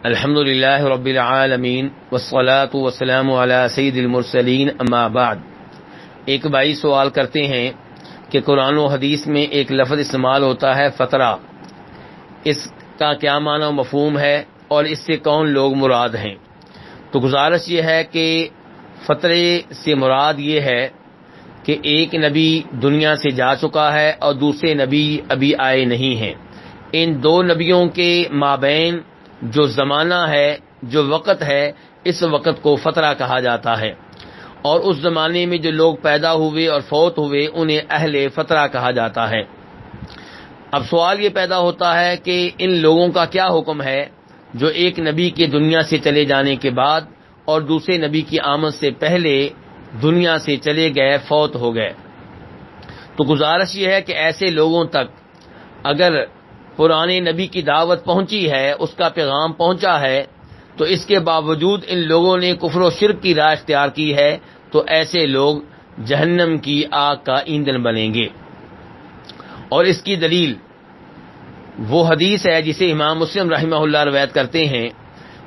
الحمد للہ رب العالمین والصلاة والسلام علی سید المرسلین اما بعد۔ ایک بھائی سوال کرتے ہیں کہ قرآن و حدیث میں ایک لفظ استعمال ہوتا ہے فترہ، اس کا کیا معنی و مفہوم ہے اور اس سے کون لوگ مراد ہیں؟ تو گزارش یہ ہے کہ فترے سے مراد یہ ہے کہ ایک نبی دنیا سے جا چکا ہے اور دوسرے نبی ابھی آئے نہیں ہیں۔ ان دو نبیوں کے مابین جو زمانہ ہے، جو وقت ہے، اس وقت کو فترہ کہا جاتا ہے، اور اس زمانے میں جو لوگ پیدا ہوئے اور فوت ہوئے انہیں اہل فترہ کہا جاتا ہے۔ اب سوال یہ پیدا ہوتا ہے کہ ان لوگوں کا کیا حکم ہے جو ایک نبی کے دنیا سے چلے جانے کے بعد اور دوسرے نبی کی آمد سے پہلے دنیا سے چلے گئے، فوت ہو گئے۔ تو گزارش یہ ہے کہ ایسے لوگوں تک اگر پرانے نبی کی دعوت پہنچی ہے، اس کا پیغام پہنچا ہے، تو اس کے باوجود ان لوگوں نے کفر و شرک کی راہ اختیار کی ہے، تو ایسے لوگ جہنم کی آگ کا ایندھن بنیں گے۔ اور اس کی دلیل وہ حدیث ہے جسے امام مسلم رحمہ اللہ روایت کرتے ہیں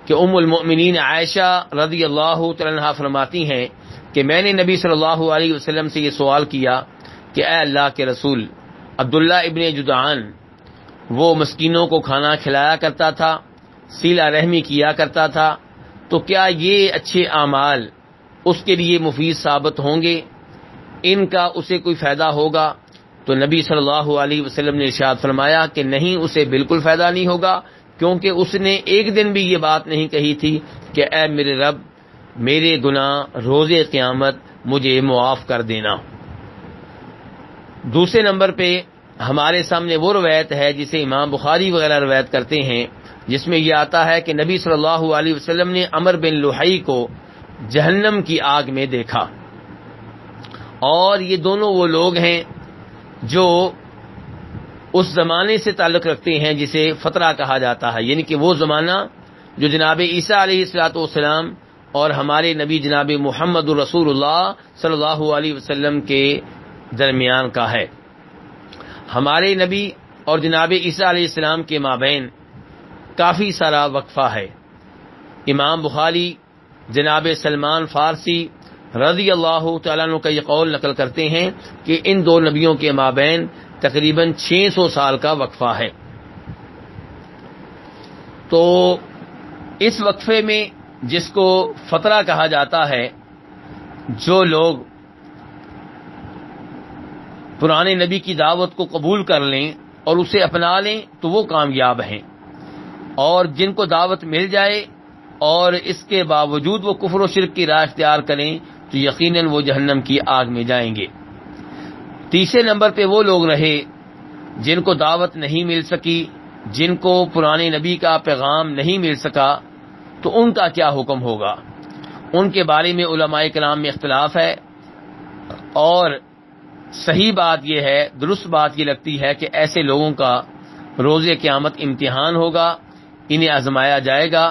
کہ ام المؤمنین عائشہ رضی اللہ تعالی عنہا فرماتی ہیں کہ میں نے نبی صلی اللہ علیہ وسلم سے یہ سوال کیا کہ اے اللہ کے رسول، عبداللہ ابن جدعان وہ مسکینوں کو کھانا کھلایا کرتا تھا، صلہ رحمی کیا کرتا تھا، تو کیا یہ اچھے اعمال اس کے لیے مفید ثابت ہوں گے؟ ان کا اسے کوئی فائدہ ہوگا؟ تو نبی صلی اللہ علیہ وسلم نے ارشاد فرمایا کہ نہیں، اسے بالکل فائدہ نہیں ہوگا، کیونکہ اس نے ایک دن بھی یہ بات نہیں کہی تھی کہ اے میرے رب، میرے گناہ روز قیامت مجھے معاف کر دینا۔ دوسرے نمبر پہ ہمارے سامنے وہ روایت ہے جسے امام بخاری وغیرہ روایت کرتے ہیں، جس میں یہ آتا ہے کہ نبی صلی اللہ علیہ وسلم نے عمر بن لحی کو جہنم کی آگ میں دیکھا، اور یہ دونوں وہ لوگ ہیں جو اس زمانے سے تعلق رکھتے ہیں جسے فترہ کہا جاتا ہے، یعنی کہ وہ زمانہ جو جناب عیسیٰ علیہ الصلوۃ والسلام اور ہمارے نبی جناب محمد رسول اللہ صلی اللہ علیہ وسلم کے درمیان کا ہے۔ ہمارے نبی اور جناب عیسیٰ علیہ السلام کے مابین کافی سارا وقفہ ہے۔ امام بخاری جناب سلمان فارسی رضی اللہ تعالیٰ عنہ کا یہ قول نقل کرتے ہیں کہ ان دو نبیوں کے مابین تقریباً 600 سال کا وقفہ ہے۔ تو اس وقفے میں جس کو فترہ کہا جاتا ہے، جو لوگ پرانے نبی کی دعوت کو قبول کر لیں اور اسے اپنا لیں تو وہ کامیاب ہیں، اور جن کو دعوت مل جائے اور اس کے باوجود وہ کفر و شرک کی راہ اختیار کریں تو یقیناً وہ جہنم کی آگ میں جائیں گے۔ تیسرے نمبر پہ وہ لوگ رہے جن کو دعوت نہیں مل سکی، جن کو پرانے نبی کا پیغام نہیں مل سکا، تو ان کا کیا حکم ہوگا؟ ان کے بارے میں علماء کرام میں اختلاف ہے، اور صحیح بات یہ ہے، درست بات یہ لگتی ہے کہ ایسے لوگوں کا روز قیامت امتحان ہوگا، انہیں آزمایا جائے گا،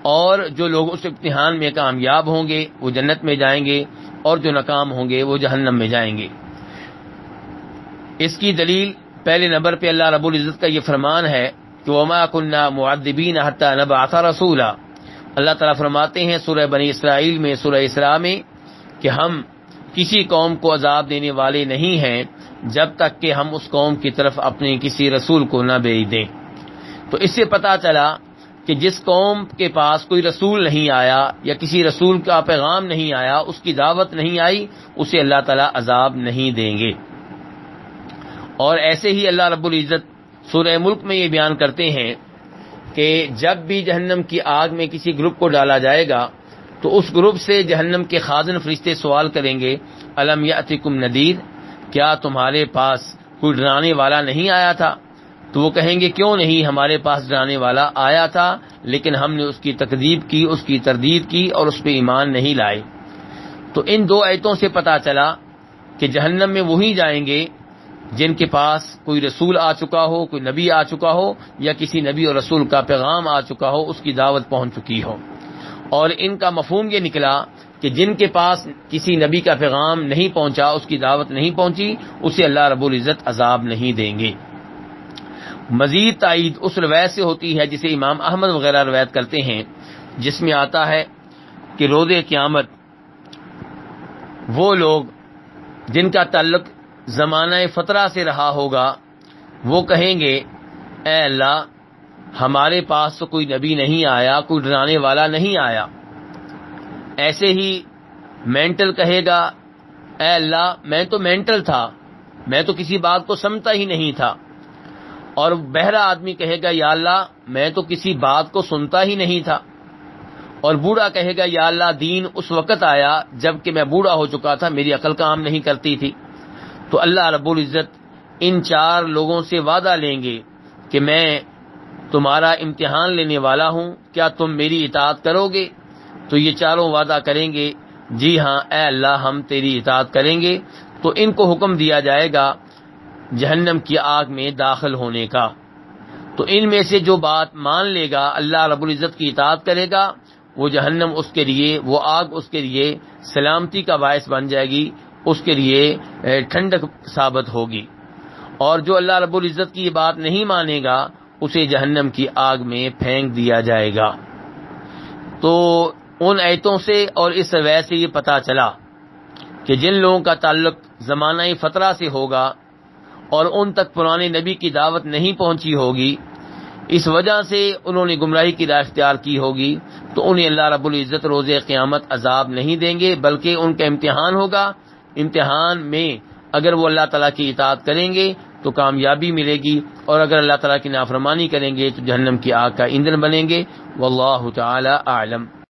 اور جو لوگ اس امتحان میں کامیاب ہوں گے وہ جنت میں جائیں گے، اور جو ناکام ہوں گے وہ جہنم میں جائیں گے۔ اس کی دلیل پہلے نمبر پہ اللہ رب العزت کا یہ فرمان ہے کہ وما كنا معذبین حتی نبعث رسولا۔ اللہ تعالیٰ فرماتے ہیں سورہ بنی اسرائیل میں، سورہ اسراء میں، کہ ہم کسی قوم کو عذاب دینے والے نہیں ہیں جب تک کہ ہم اس قوم کی طرف اپنے کسی رسول کو نہ بھیج دیں۔ تو اس سے پتہ چلا کہ جس قوم کے پاس کوئی رسول نہیں آیا یا کسی رسول کا پیغام نہیں آیا، اس کی دعوت نہیں آئی، اسے اللہ تعالیٰ عذاب نہیں دیں گے۔ اور ایسے ہی اللہ رب العزت سورہ ملک میں یہ بیان کرتے ہیں کہ جب بھی جہنم کی آگ میں کسی گروپ کو ڈالا جائے گا تو اس گروپ سے جہنم کے خازن فرشتے سوال کریں گے الم یأتکم نذیر، کیا تمہارے پاس کوئی ڈرانے والا نہیں آیا تھا؟ تو وہ کہیں گے کیوں نہیں، ہمارے پاس ڈرانے والا آیا تھا، لیکن ہم نے اس کی تکذیب کی، اس کی تردید کی اور اس پہ ایمان نہیں لائے۔ تو ان دو آیتوں سے پتہ چلا کہ جہنم میں وہی جائیں گے جن کے پاس کوئی رسول آ چکا ہو، کوئی نبی آ چکا ہو، یا کسی نبی اور رسول کا پیغام آ چکا ہو، اس کی دعوت پہنچ چکی ہو۔ اور ان کا مفہوم یہ نکلا کہ جن کے پاس کسی نبی کا پیغام نہیں پہنچا، اس کی دعوت نہیں پہنچی، اسے اللہ رب العزت عذاب نہیں دیں گے۔ مزید تائید اس روایت سے ہوتی ہے جسے امام احمد وغیرہ روایت کرتے ہیں، جس میں آتا ہے کہ روز قیامت وہ لوگ جن کا تعلق زمانہ فترہ سے رہا ہوگا وہ کہیں گے اے اللہ ہمارے پاس تو کوئی نبی نہیں آیا، کوئی ڈرانے والا نہیں آیا۔ ایسے ہی مینٹل کہے گا اے اللہ میں تو مینٹل تھا، میں تو کسی بات کو سمجھتا ہی نہیں تھا۔ اور بہرا آدمی کہے گا یا اللہ میں تو کسی بات کو سنتا ہی نہیں تھا۔ اور بوڑھا کہے گا یا اللہ دین اس وقت آیا جب کہ میں بوڑھا ہو چکا تھا، میری عقل کام نہیں کرتی تھی۔ تو اللہ رب العزت ان چار لوگوں سے وعدہ لیں گے کہ میں تمہارا امتحان لینے والا ہوں، کیا تم میری اطاعت کرو گے؟ تو یہ چاروں وعدہ کریں گے جی ہاں اے اللہ ہم تیری اطاعت کریں گے۔ تو ان کو حکم دیا جائے گا جہنم کی آگ میں داخل ہونے کا۔ تو ان میں سے جو بات مان لے گا، اللہ رب العزت کی اطاعت کرے گا، وہ جہنم اس کے لیے، وہ آگ اس کے لیے سلامتی کا باعث بن جائے گی، اس کے لیے ٹھنڈک ثابت ہوگی۔ اور جو اللہ رب العزت کی یہ بات نہیں مانے گا اسے جہنم کی آگ میں پھینک دیا جائے گا۔ تو ان آیتوں سے اور اس روایت سے یہ پتہ چلا کہ جن لوگوں کا تعلق زمانہ فترہ سے ہوگا اور ان تک پرانے نبی کی دعوت نہیں پہنچی ہوگی، اس وجہ سے انہوں نے گمراہی کی راہ اختیار کی ہوگی، تو انہیں اللہ رب العزت روز قیامت عذاب نہیں دیں گے، بلکہ ان کا امتحان ہوگا۔ امتحان میں اگر وہ اللہ تعالیٰ کی اطاعت کریں گے تو کامیابی ملے گی، اور اگر اللہ تعالیٰ کی نافرمانی کریں گے تو جہنم کی آگ کا ایندھن بنیں گے۔ واللہ تعالی اعلم۔